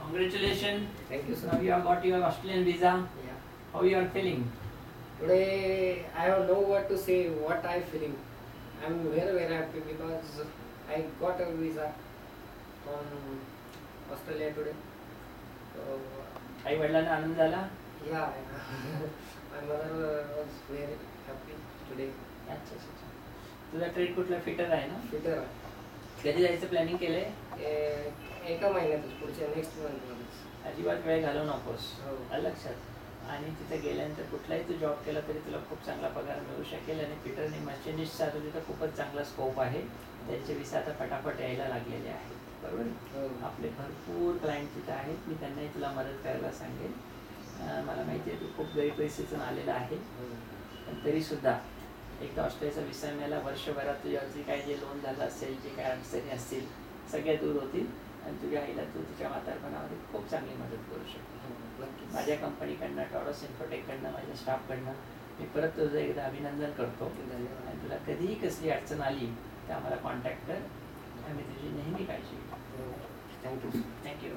Congratulations. Thank you, sir. Now you have got your Australian visa. Yeah. How you are feeling? Today I have no word to say what I feeling. I'm very happy because I got a visa from Australia today. So आई वडिलांना आनंद झाला? yeah, my mother was very happy today. अच्छा अच्छा अच्छा. तुझा trade कुठला fitter आहे ना? Fitter. कधी जायचं प्लॅनिंग केलंय? एका महिन्यातच पुढच्या नेक्स्ट मंथमध्येच. अजिबात वेळ घालवू नकोस. हो. आलं लक्षात. आणि तिथे गेल्यानंतर कुठलाही तू जॉब केला तरी तुला खूप चांगला पगार मिळू शकेल. आणि फिटर आणि मशिनिस्टचा आता तिथं खूपच चांगला स्कोप आहे. त्यांचे विसा आता फटाफट यायला लागलेले आहेत. बरोबर. हो. आपले भरपूर क्लायंट तिथं आहेत. मी त्यांनाही तुला मदत करायला सांगेन. मला माहिती आहे तू खूप गैरपरिस्थितीतून आलेला आहे. हो. पण तरीसुद्धा एकदा ऑस्ट्रेलियाचा विसा मिळाला, वर्षभरात तुझ्यावरती काय जे लोन झालं असेल, जे काय अडचणी असतील सगळ्या दूर होतील. आणि तुझ्या आईला तू तिच्या म्हातारपणामध्ये खूप चांगली मदत करू शकतो. नक्कीच. माझ्या कंपनीकडनं, टॉरस इन्फोटेककडनं, माझ्या स्टाफकडनं मी परत तुझं एकदा अभिनंदन करतो. धन्यवाद. आणि तुला कधीही कसली अडचण आली तर आम्हाला कॉन्टॅक्ट कर. आम्ही तुझी नेहमी काळजी घेऊ. थँक्यू. थँक्यू.